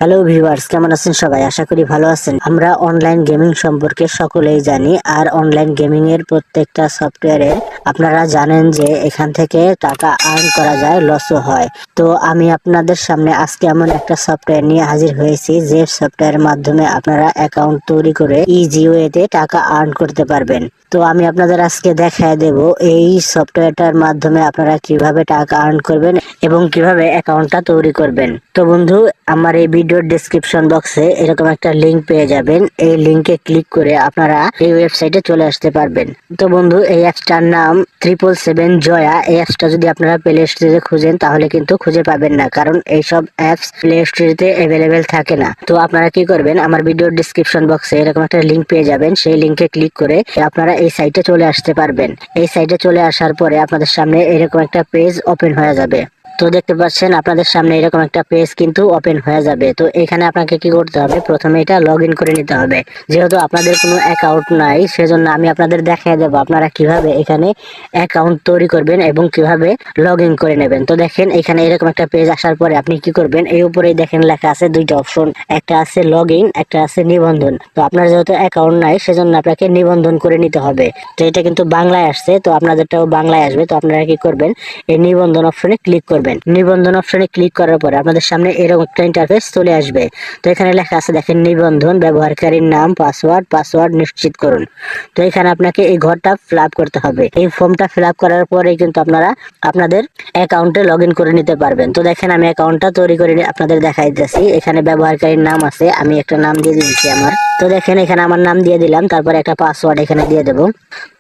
Hello viewers, কেমন আছেন সবাই? আশা করি ভালো আছেন। আমরা অনলাইন গেমিং সম্পর্কে সকলেই জানি, আর অনলাইন গেমিং এর প্রত্যেকটা সফটওয়্যারে আপনারা জানেন যে এখান থেকে টাকা আর্ন করা যায়, লসও হয়। তো আমি আপনাদের সামনে আজকে এমন একটা সফটওয়্যার নিয়ে হাজির হয়েছি যে সফটওয়্যারের মাধ্যমে আপনারা অ্যাকাউন্ট তৈরি করে ইজি ওয়েতে টাকা আর্ন করতে পারবেন। তো আমি আপনাদের আজকে দেখায় দেব এই সফটওয়্যারটার মাধ্যমে আপনারা কিভাবে টাকা আর্ন করবেন এবং কিভাবে অ্যাকাউন্টটা তৈরি করবেন। তো বন্ধু, আমার এই ভিডিওর ডেসক্রিপশন বক্সে এরকম একটা লিংক পেয়ে যাবেন। এই লিংকে ক্লিক করে আপনারা এই ওয়েবসাইটে চলে আসতে পারবেন। তো বন্ধু, এই অ্যাপসটার নাম 777 জয়া। এই অ্যাপসটা যদি আপনারা প্লে স্টোরে খুঁজেন তাহলে কিন্তু খুঁজে পাবেন না, কারণ এইসব অ্যাপস প্লে স্টোরেতে অ্যাভেলেবেল থাকে না। তো আপনারা কি করবেন, আমার ভিডিওর ডেসক্রিপশন বক্সে এরকম একটা লিংক পেয়ে যাবেন। সেই লিংকে ক্লিক করে আপনারা এই সাইটে চলে আসতে পারবেন। এই সাইটে চলে আসার পরে আপনাদের সামনে এরকম একটা পেজ ওপেন হয়ে যাবে। তো দেখতে পাচ্ছেন আপনাদের সামনে এরকম একটা পেজ কিন্তু ওপেন হয়ে যাবে। তো এখানে আপনাকে কি করতে হবে, প্রথমে এটা লগ ইন করে নিতে হবে। যেহেতু আপনাদের কোনো অ্যাকাউন্ট নাই, সেজন্য আমি আপনাদের দেখিয়ে দেবো আপনারা কিভাবে এখানে অ্যাকাউন্ট তৈরি করবেন এবং কিভাবে লগ ইন করে নেবেন। তো দেখেন এখানে এরকম একটা পেজ আসার পরে আপনি কি করবেন, এই উপরেই দেখেন লেখা আছে দুইটা অপশন, একটা আছে লগ ইন, একটা আছে নিবন্ধন। তো আপনার যেহেতু অ্যাকাউন্ট নাই সেজন্য আপনাকে নিবন্ধন করে নিতে হবে। তো এটা কিন্তু বাংলায় আসছে, তো আপনাদেরটাও বাংলায় আসবে। তো আপনারা কি করবেন, এই নিবন্ধন অপশনে ক্লিক করবেন। নিবন্ধন অপশনে ক্লিক করার পরে আপনাদের সামনে এরকম একটা ইন্টারফেস চলে আসবে। তো এখানে লেখা আছে দেখেন নিবন্ধন, ব্যবহারকারীর নাম, পাসওয়ার্ড নিশ্চিত করুন। তো এখানে আপনাকে এই ঘরটা ফিল আপ করতে হবে। এই ফর্মটা ফিল আপ করার পরে কিন্তু আপনারা আপনাদের অ্যাকাউন্টে লগ ইন করে নিতে পারবেন। তো দেখেন আমি অ্যাকাউন্টটা তৈরি করে আপনাদের দেখাই দিচ্ছি। এখানে ব্যবহারকারীর নাম আছে, আমি একটা নাম দিয়ে দিচ্ছি আমার। তো দেখেন এখানে আমার নাম দিয়ে দিলাম, তারপরে একটা পাসওয়ার্ড এখানে দিয়ে দেবো।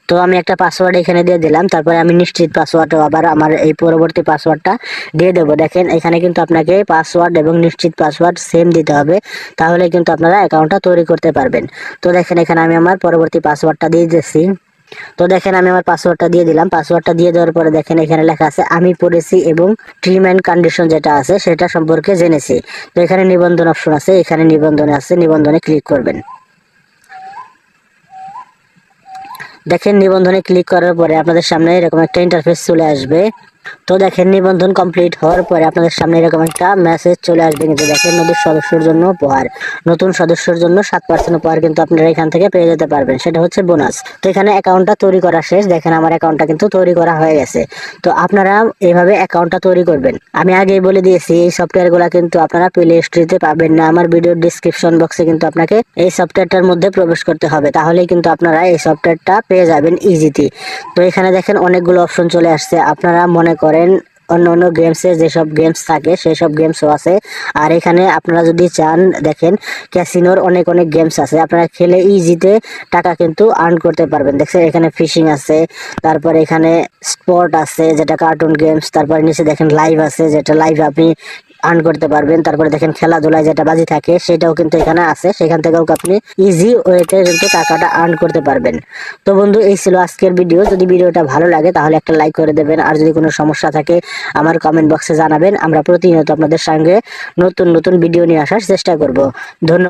তো আমি একটা পাসওয়ার্ড এখানে দিয়ে দিলাম, তারপরে আমি নিশ্চিত পাসওয়ার্ড আবার আমার এই পরবর্তী পাসওয়ার্ডটা দিয়ে দেবো। দেখেন এখানে কিন্তু আপনাকে পাসওয়ার্ড এবং নিশ্চিত পাসওয়ার্ড সেম দিতে হবে, তাহলে কিন্তু আপনারা অ্যাকাউন্টটা তৈরি করতে পারবেন। তো দেখেন এখানে আমি আমার পরবর্তী পাসওয়ার্ডটা দিয়ে দিচ্ছি। তো দেখেন আমি আমার পাসওয়ার্ডটা দিয়ে দিলাম। পাসওয়ার্ডটা দিয়ে দেওয়ার পরে দেখেন এখানে লেখা আছে আমি পড়েছি এবং টার্ম এন্ড কন্ডিশন যেটা আছে সেটা সম্পর্কে জেনেছি। তো এখানে নিবন্ধন অপশন আছে, এখানে নিবন্ধনে আছে, নিবন্ধনে ক্লিক করবেন। দেখেন নিবন্ধনে ক্লিক করার পরে আপনাদের সামনে এরকম একটা ইন্টারফেস চলে আসবে। তো দেখেন নিবন্ধন কমপ্লিট হওয়ার পরে আপনাদের সামনে এরকম একটা মেসেজ চলে আসবে, কিন্তু দেখেন নতুন সদস্যের জন্য উপহার, নতুন সদস্যের জন্য 7% উপহার কিন্তু আপনারা এখান থেকে পেয়ে যেতে পারবেন, সেটা হচ্ছে বোনাস। তো এখানে অ্যাকাউন্টটা তৈরি করা শেষ। দেখেন আমার অ্যাকাউন্টটা কিন্তু তৈরি করা হয়ে গেছে। তো আপনারা এইভাবে অ্যাকাউন্টটা তৈরি করবেন। আমি আগেই বলে দিয়েছি এই সফটওয়্যারগুলো কিন্তু আপনারা প্লে স্টোরে পাবেন না। আমার ভিডিওর ডেসক্রিপশন বক্সে কিন্তু আপনাকে এই সফটওয়্যারটার মধ্যে প্রবেশ করতে হবে, তাহলেই কিন্তু আপনারা এই সফটওয়্যারটা পেয়ে যাবেন ইজিতে। তো এখানে দেখেন অনেকগুলো অপশন চলে আসছে। আপনারা মনে করেন অন্য অন্য গেমসে যেসব গেমস থাকে সেসব গেমসও আছে। আর এখানে আপনারা যদি চান দেখেন ক্যাসিনোর অনেক অনেক গেমস আছে, আপনারা খেলে ইজিতে টাকা কিন্তু আর্ন করতে পারবেন। দেখছেন এখানে ফিশিং আছে, তারপরে এখানে স্পোর্ট আছে যেটা কার্টুন গেমস, তারপরে নিচে দেখেন লাইভ আছে যেটা লাইভ আপনি আর্ন করতে পারবেন। তারপরে দেখেন খেলাধুলায় যেটা বাজি থাকে সেটাও কিন্তু এখানে আছে, সেখান থেকেও আপনি ইজি ওয়েতে কিন্তু টাকাটা আর্ন করতে পারবেন। তো বন্ধু, এই ছিল আজকের ভিডিও। যদি ভিডিওটা ভালো লাগে তাহলে একটা লাইক করে দেবেন, আর যদি কোনো সমস্যা থাকে আমার কমেন্ট বক্সে জানাবেন। আমরা প্রতিনিয়ত আপনাদের সঙ্গে নতুন নতুন ভিডিও নিয়ে আসার চেষ্টা করব। ধন্যবাদ।